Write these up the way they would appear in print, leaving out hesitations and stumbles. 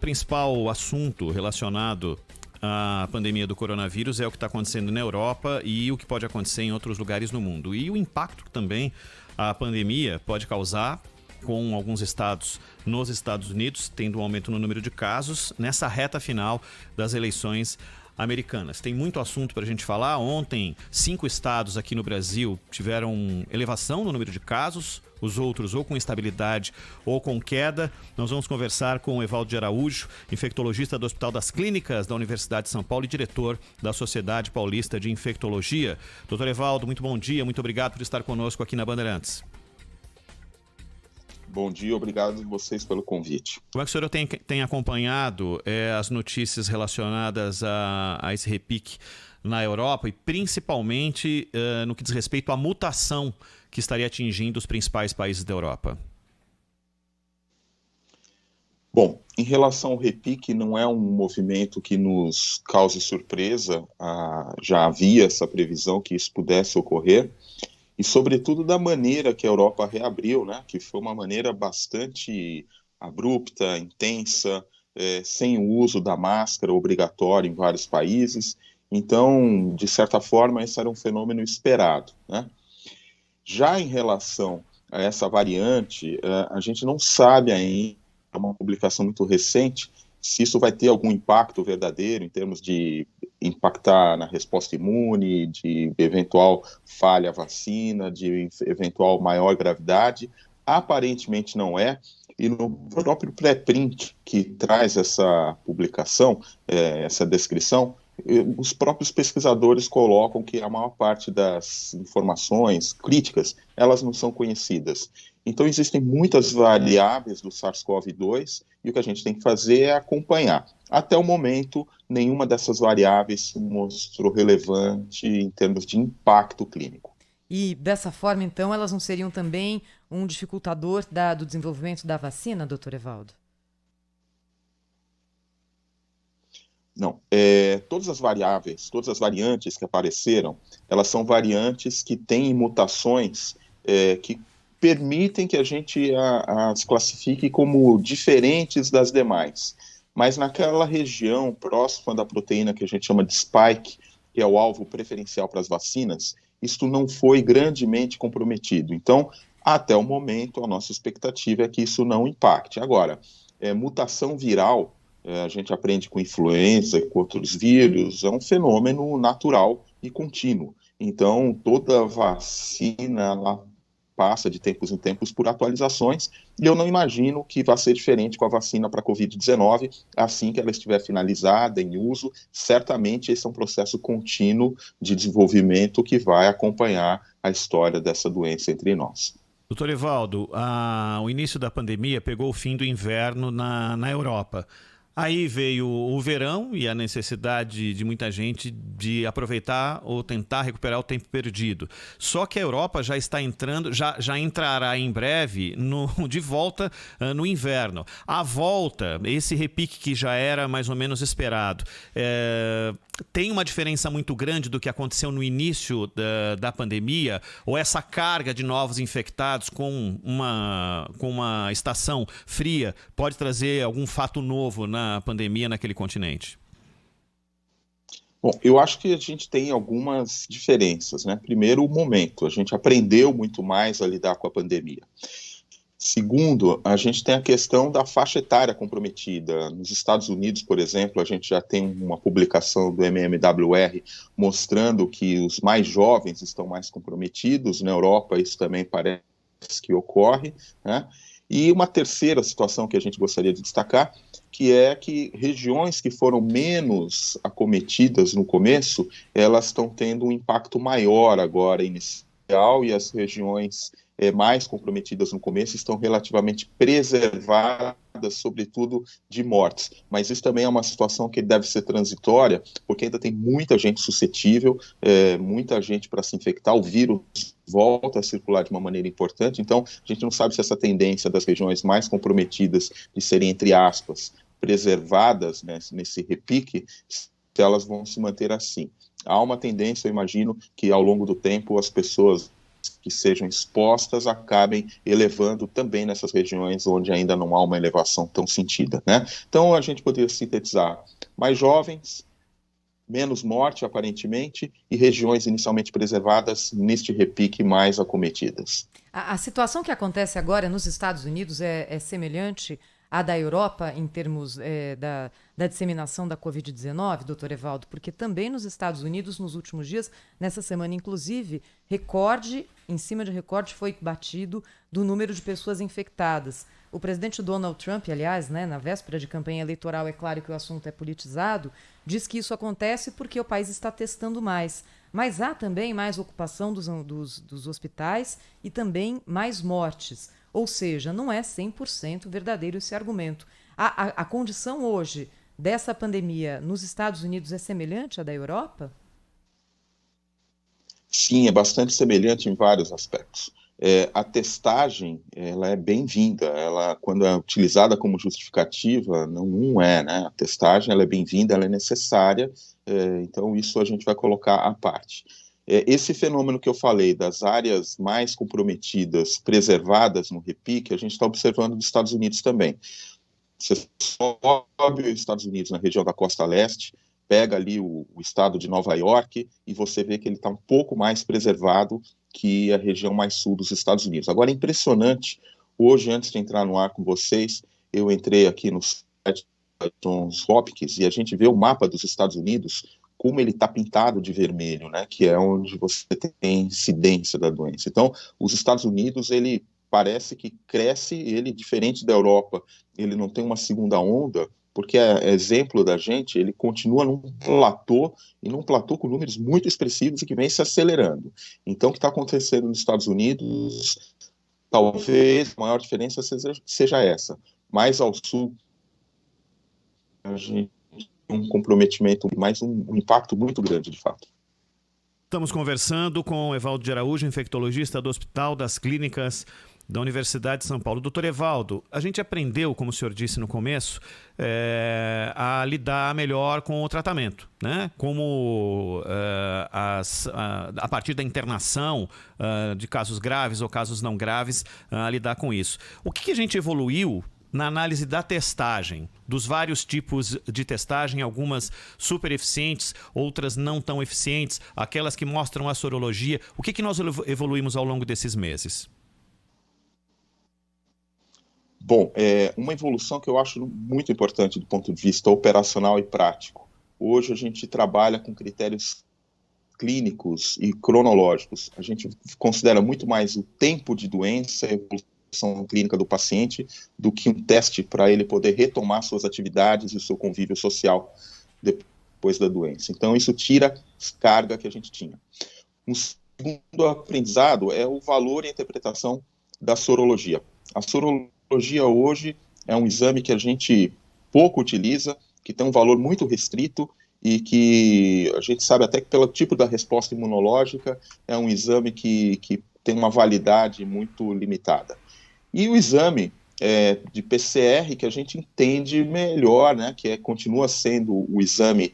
principal assunto relacionado à pandemia do coronavírus é o que está acontecendo na Europa e o que pode acontecer em outros lugares no mundo. E o impacto que também a pandemia pode causar com alguns estados nos Estados Unidos, tendo um aumento no número de casos nessa reta final das eleições americanas. Tem muito assunto para a gente falar. Ontem, 5 estados aqui no Brasil tiveram elevação no número de casos, os outros ou com estabilidade ou com queda. Nós vamos conversar com o Evaldo de Araújo, infectologista do Hospital das Clínicas da Universidade de São Paulo e diretor da Sociedade Paulista de Infectologia. Doutor Evaldo, muito bom dia, muito obrigado por estar conosco aqui na Bandeirantes. Bom dia, obrigado a vocês pelo convite. Como é que o senhor tem acompanhado as notícias relacionadas a esse repique na Europa e principalmente no que diz respeito à mutação que estaria atingindo os principais países da Europa? Bom, em relação ao repique, não é um movimento que nos cause surpresa, já havia essa previsão que isso pudesse ocorrer, e sobretudo da maneira que a Europa reabriu, né, que foi uma maneira bastante abrupta, intensa, sem o uso da máscara obrigatória em vários países. Então, de certa forma, esse era um fenômeno esperado, né? Já em relação a essa variante, a gente não sabe ainda, é uma publicação muito recente, se isso vai ter algum impacto verdadeiro em termos de impactar na resposta imune, de eventual falha vacina, de eventual maior gravidade. Aparentemente não é, e no próprio pré-print que traz essa publicação, essa descrição, os próprios pesquisadores colocam que a maior parte das informações críticas, elas não são conhecidas. Então, existem muitas variáveis do SARS-CoV-2 e o que a gente tem que fazer é acompanhar. Até o momento, nenhuma dessas variáveis se mostrou relevante em termos de impacto clínico. E dessa forma, então, elas não seriam também um dificultador do desenvolvimento da vacina, doutor Evaldo? Não, todas as variantes que apareceram, elas são variantes que têm mutações que permitem que a gente as classifique como diferentes das demais. Mas naquela região próxima da proteína que a gente chama de spike, que é o alvo preferencial para as vacinas, isto não foi grandemente comprometido. Então, até o momento, a nossa expectativa é que isso não impacte. Agora, mutação viral, a gente aprende com influenza e com outros vírus, é um fenômeno natural e contínuo. Então, toda vacina ela passa de tempos em tempos por atualizações, e eu não imagino que vai ser diferente com a vacina para a Covid-19, assim que ela estiver finalizada, em uso. Certamente esse é um processo contínuo de desenvolvimento que vai acompanhar a história dessa doença entre nós. Doutor Evaldo, o início da pandemia pegou o fim do inverno na Europa. Aí veio o verão e a necessidade de muita gente de aproveitar ou tentar recuperar o tempo perdido. Só que a Europa já está entrando, já entrará em breve de volta no inverno. A volta, esse repique que já era mais ou menos esperado, tem uma diferença muito grande do que aconteceu no início da pandemia? Ou essa carga de novos infectados com uma estação fria pode trazer algum fato novo na pandemia naquele continente? Bom, eu acho que a gente tem algumas diferenças, né? Primeiro, o momento. A gente aprendeu muito mais a lidar com a pandemia. Segundo, a gente tem a questão da faixa etária comprometida. Nos Estados Unidos, por exemplo, a gente já tem uma publicação do MMWR mostrando que os mais jovens estão mais comprometidos. Na Europa, isso também parece que ocorre, né? E uma terceira situação que a gente gostaria de destacar, que é que regiões que foram menos acometidas no começo, elas estão tendo um impacto maior agora inicial, e as regiões mais comprometidas no começo estão relativamente preservadas, sobretudo de mortes. Mas isso também é uma situação que deve ser transitória, porque ainda tem muita gente suscetível, muita gente para se infectar, o vírus volta a circular de uma maneira importante. Então a gente não sabe se essa tendência das regiões mais comprometidas de serem, entre aspas, preservadas, né, nesse repique, se elas vão se manter assim. Há uma tendência, eu imagino, que ao longo do tempo as pessoas que sejam expostas acabem elevando também nessas regiões onde ainda não há uma elevação tão sentida, né? Então, a gente poderia sintetizar: mais jovens, menos morte, aparentemente, e regiões inicialmente preservadas neste repique mais acometidas. A situação que acontece agora nos Estados Unidos é semelhante à da Europa em termos da disseminação da Covid-19, doutor Evaldo? Porque também nos Estados Unidos, nos últimos dias, nessa semana inclusive, recorde, em cima de recorde, foi batido do número de pessoas infectadas. O presidente Donald Trump, aliás, né, na véspera de campanha eleitoral, é claro que o assunto é politizado, diz que isso acontece porque o país está testando mais. Mas há também mais ocupação dos hospitais e também mais mortes. Ou seja, não é 100% verdadeiro esse argumento. A condição hoje dessa pandemia nos Estados Unidos é semelhante à da Europa? Sim, é bastante semelhante em vários aspectos. A testagem, ela é bem-vinda, ela, quando é utilizada como justificativa, não é, né? A testagem, ela é bem-vinda, ela é necessária, então isso a gente vai colocar à parte. Esse fenômeno que eu falei, das áreas mais comprometidas, preservadas no repique, a gente está observando nos Estados Unidos também. Você sobe os Estados Unidos na região da Costa Leste, pega ali o estado de Nova York e você vê que ele está um pouco mais preservado que a região mais sul dos Estados Unidos. Agora, é impressionante, hoje, antes de entrar no ar com vocês, eu entrei aqui no site da Johns Hopkins e a gente vê o mapa dos Estados Unidos, como ele está pintado de vermelho, né, que é onde você tem incidência da doença. Então, os Estados Unidos, ele parece que cresce, ele, diferente da Europa, ele não tem uma segunda onda, porque exemplo da gente, ele continua num platô, e num platô com números muito expressivos e que vem se acelerando. Então, o que está acontecendo nos Estados Unidos, talvez a maior diferença seja essa. Mais ao sul, a gente tem um comprometimento, mais um impacto muito grande, de fato. Estamos conversando com Evaldo de Araújo, infectologista do Hospital das Clínicas da Universidade de São Paulo. Doutor Evaldo, a gente aprendeu, como o senhor disse no começo, a lidar melhor com o tratamento, né? Como a partir da internação de casos graves ou casos não graves, lidar com isso. O que a gente evoluiu na análise da testagem, dos vários tipos de testagem, algumas super eficientes, outras não tão eficientes, aquelas que mostram a sorologia? O que nós evoluímos ao longo desses meses? Bom, uma evolução que eu acho muito importante do ponto de vista operacional e prático. Hoje a gente trabalha com critérios clínicos e cronológicos. A gente considera muito mais o tempo de doença, a evolução clínica do paciente, do que um teste para ele poder retomar suas atividades e o seu convívio social depois da doença. Então, isso tira carga que a gente tinha. Um segundo aprendizado é o valor e a interpretação da sorologia. A sorologia hoje é um exame que a gente pouco utiliza, que tem um valor muito restrito e que a gente sabe até que pelo tipo da resposta imunológica é um exame que tem uma validade muito limitada. E o exame de PCR, que a gente entende melhor, né, que continua sendo o exame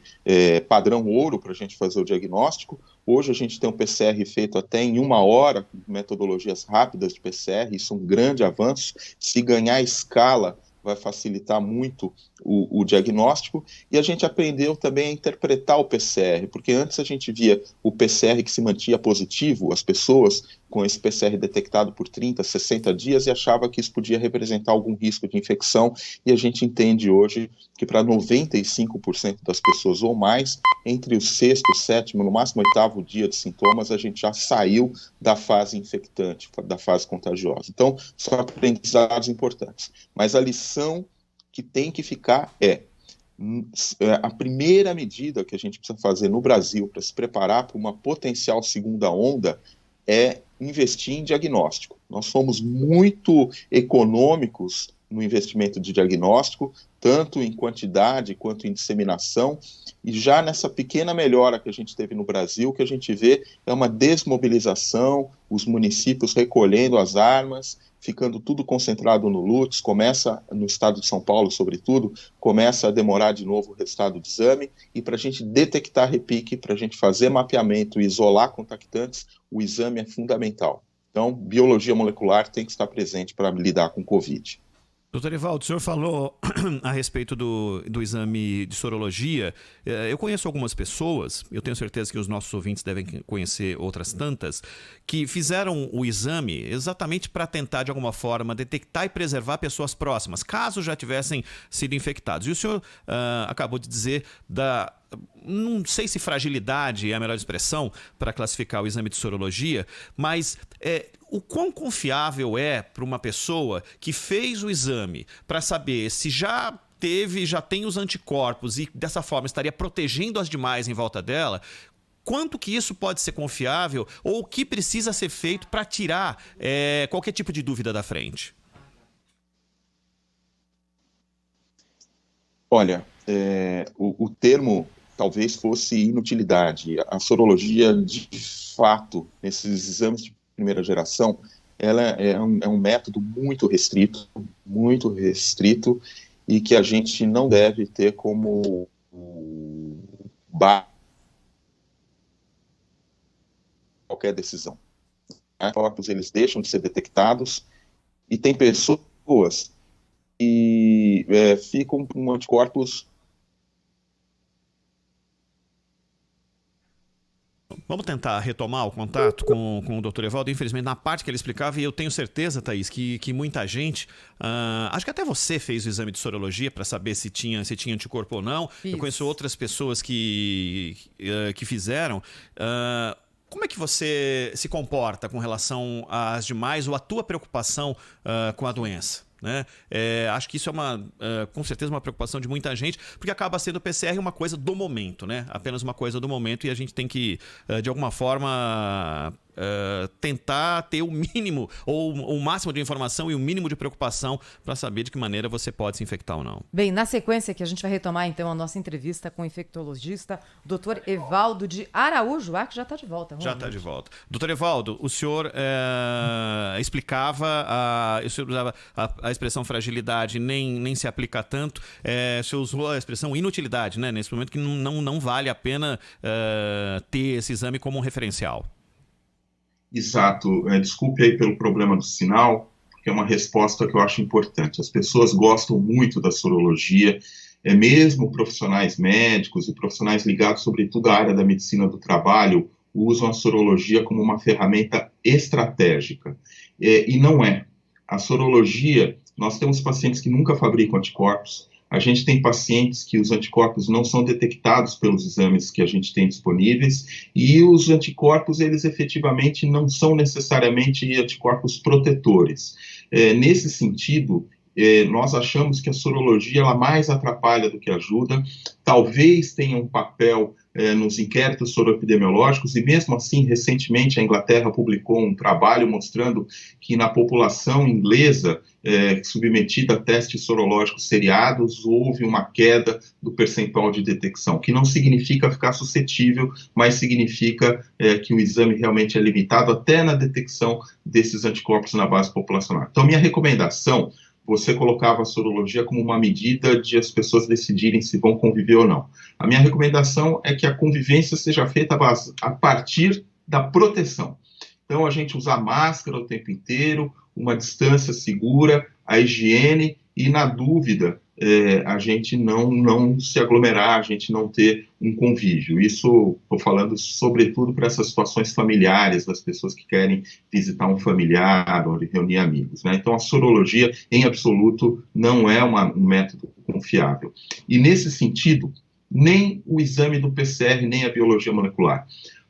padrão ouro para a gente fazer o diagnóstico. Hoje a gente tem um PCR feito até em 1 hora, com metodologias rápidas de PCR, isso é um grande avanço. Se ganhar escala, vai facilitar muito o diagnóstico, e a gente aprendeu também a interpretar o PCR, porque antes a gente via o PCR que se mantinha positivo, as pessoas com esse PCR detectado por 30, 60 dias, e achava que isso podia representar algum risco de infecção, e a gente entende hoje que para 95% das pessoas ou mais, entre o 6º, 7º, no máximo 8º dia de sintomas, a gente já saiu da fase infectante, da fase contagiosa. Então, são aprendizados importantes. Mas a lição que tem que ficar a primeira medida que a gente precisa fazer no Brasil para se preparar para uma potencial segunda onda é investir em diagnóstico. Nós somos muito econômicos no investimento de diagnóstico, tanto em quantidade quanto em disseminação, e já nessa pequena melhora que a gente teve no Brasil, o que a gente vê é uma desmobilização, os municípios recolhendo as armas, ficando tudo concentrado no LUTS, começa, no estado de São Paulo, sobretudo, começa a demorar de novo o resultado do exame, e para a gente detectar repique, para a gente fazer mapeamento e isolar contactantes, o exame é fundamental. Então, biologia molecular tem que estar presente para lidar com Covid. Doutor Evaldo, o senhor falou a respeito do exame de sorologia. Eu conheço algumas pessoas, eu tenho certeza que os nossos ouvintes devem conhecer outras tantas, que fizeram o exame exatamente para tentar, de alguma forma, detectar e preservar pessoas próximas, caso já tivessem sido infectados. E o senhor acabou de dizer não sei se fragilidade é a melhor expressão para classificar o exame de sorologia, mas o quão confiável é para uma pessoa que fez o exame para saber se já tem os anticorpos e dessa forma estaria protegendo as demais em volta dela? Quanto que isso pode ser confiável ou o que precisa ser feito para tirar qualquer tipo de dúvida da frente? Olha, o termo talvez fosse inutilidade. A sorologia, de fato, nesses exames de primeira geração, ela é um método muito restrito, e que a gente não deve ter como base qualquer decisão. Anticorpos, eles deixam de ser detectados e tem pessoas que ficam com anticorpos. Vamos tentar retomar o contato com o Dr. Evaldo. Infelizmente, na parte que ele explicava, e eu tenho certeza, Thaís, que muita gente, acho que até você fez o exame de sorologia para saber se tinha anticorpo ou não. Fiz. Eu conheço outras pessoas que fizeram. Como é que você se comporta com relação às demais ou a tua preocupação com a doença? Né? Acho que isso é com certeza uma preocupação de muita gente, porque acaba sendo o PCR uma coisa do momento, né? Apenas uma coisa do momento, e a gente tem que, de alguma forma, tentar ter o mínimo ou o máximo de informação e o mínimo de preocupação para saber de que maneira você pode se infectar ou não. Bem, na sequência que a gente vai retomar então a nossa entrevista com o infectologista, o Dr. Evaldo de Araújo, que já está de volta. Já está de volta. Doutor Evaldo, o senhor explicava, o senhor usava a expressão fragilidade, nem se aplica tanto, o senhor usou a expressão inutilidade, né? Nesse momento que não vale a pena ter esse exame como um referencial. Exato. Desculpe aí pelo problema do sinal, porque é uma resposta que eu acho importante. As pessoas gostam muito da sorologia, mesmo profissionais médicos e profissionais ligados, sobretudo, à área da medicina do trabalho, usam a sorologia como uma ferramenta estratégica. E não é. A sorologia, nós temos pacientes que nunca fabricam anticorpos, a gente tem pacientes que os anticorpos não são detectados pelos exames que a gente tem disponíveis, e os anticorpos, eles efetivamente não são necessariamente anticorpos protetores. Nesse sentido, nós achamos que a sorologia ela mais atrapalha do que ajuda, talvez tenha um papel nos inquéritos soroepidemiológicos, e mesmo assim, recentemente, a Inglaterra publicou um trabalho mostrando que na população inglesa submetida a testes sorológicos seriados, houve uma queda do percentual de detecção, que não significa ficar suscetível, mas significa que o exame realmente é limitado até na detecção desses anticorpos na base populacional. Então, minha recomendação, você colocava a sorologia como uma medida de as pessoas decidirem se vão conviver ou não. A minha recomendação é que a convivência seja feita a partir da proteção. Então, a gente usar máscara o tempo inteiro, uma distância segura, a higiene e, na dúvida, a gente não se aglomerar, a gente não ter um convívio. Isso, estou falando sobretudo para essas situações familiares, das pessoas que querem visitar um familiar ou reunir amigos, né? Então, a sorologia, em absoluto, não é um método confiável. E, nesse sentido, nem o exame do PCR, nem a biologia molecular.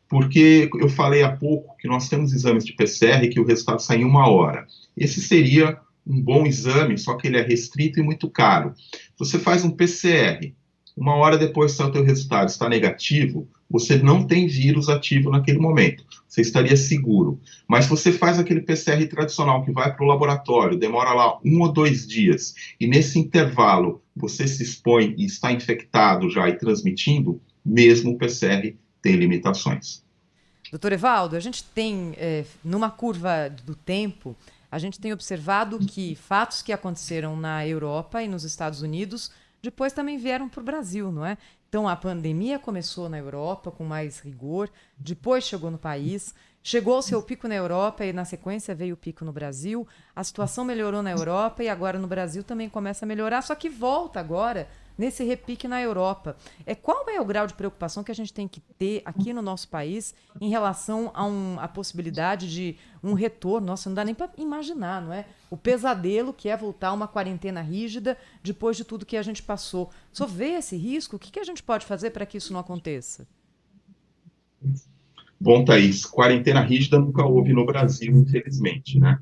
Porque eu falei há pouco que nós temos exames de PCR que o resultado sai em 1 hora. Esse seria um bom exame, só que ele é restrito e muito caro. Você faz um PCR, 1 hora depois sai o teu resultado, está negativo, você não tem vírus ativo naquele momento, você estaria seguro. Mas se você faz aquele PCR tradicional que vai para o laboratório, demora lá 1 ou 2 dias, e nesse intervalo você se expõe e está infectado já e transmitindo, mesmo o PCR tem limitações. Doutor Evaldo, a gente tem, numa curva do tempo, a gente tem observado que fatos que aconteceram na Europa e nos Estados Unidos depois também vieram para o Brasil, não é? Então a pandemia começou na Europa com mais rigor, depois chegou no país, chegou ao seu pico na Europa e na sequência veio o pico no Brasil. A situação melhorou na Europa e agora no Brasil também começa a melhorar, só que volta agora nesse repique na Europa. Qual é o grau de preocupação que a gente tem que ter aqui no nosso país em relação a possibilidade de um retorno? Nossa, não dá nem para imaginar, não é? O pesadelo que é voltar a uma quarentena rígida depois de tudo que a gente passou. Só vê esse risco? O que a gente pode fazer para que isso não aconteça? Bom, Thaís, quarentena rígida nunca houve no Brasil, infelizmente, né?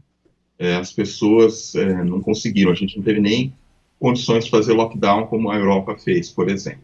As pessoas não conseguiram, a gente não teve nem condições de fazer lockdown como a Europa fez, por exemplo.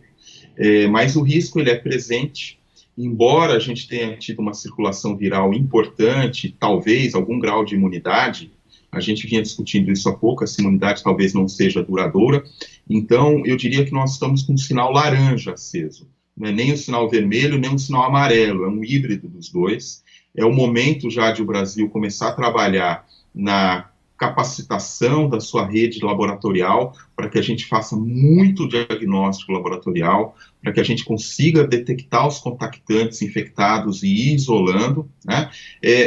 Mas o risco ele é presente, embora a gente tenha tido uma circulação viral importante, talvez algum grau de imunidade, a gente vinha discutindo isso há pouco, essa imunidade talvez não seja duradoura, então eu diria que nós estamos com um sinal laranja aceso, não é nem um sinal vermelho, nem um sinal amarelo, é um híbrido dos dois. É o momento já de o Brasil começar a trabalhar na capacitação da sua rede laboratorial para que a gente faça muito diagnóstico laboratorial, para que a gente consiga detectar os contactantes infectados e ir isolando, né?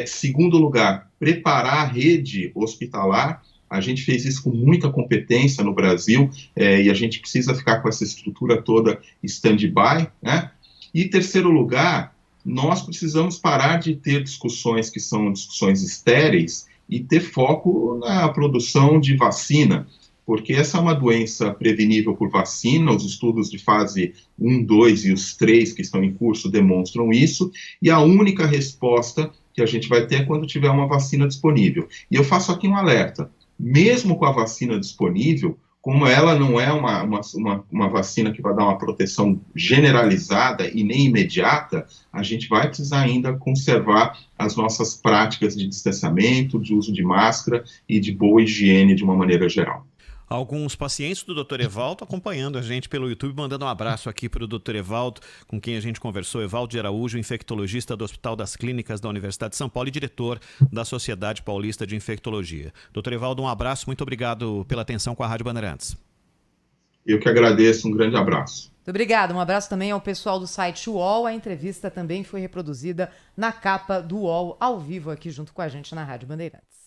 Segundo lugar, preparar a rede hospitalar. A gente fez isso com muita competência no Brasil e a gente precisa ficar com essa estrutura toda stand-by, né? E terceiro lugar, nós precisamos parar de ter discussões que são discussões estéreis e ter foco na produção de vacina, porque essa é uma doença prevenível por vacina, os estudos de fase 1, 2 e os 3 que estão em curso demonstram isso, e a única resposta que a gente vai ter é quando tiver uma vacina disponível. E eu faço aqui um alerta, mesmo com a vacina disponível, como ela não é uma vacina que vai dar uma proteção generalizada e nem imediata, a gente vai precisar ainda conservar as nossas práticas de distanciamento, de uso de máscara e de boa higiene de uma maneira geral. Alguns pacientes do Dr. Evaldo acompanhando a gente pelo YouTube, mandando um abraço aqui para o Dr. Evaldo, com quem a gente conversou, Evaldo de Araújo, infectologista do Hospital das Clínicas da Universidade de São Paulo e diretor da Sociedade Paulista de Infectologia. Dr. Evaldo, um abraço, muito obrigado pela atenção com a Rádio Bandeirantes. Eu que agradeço, um grande abraço. Muito obrigada, um abraço também ao pessoal do site UOL, a entrevista também foi reproduzida na capa do UOL, ao vivo aqui junto com a gente na Rádio Bandeirantes.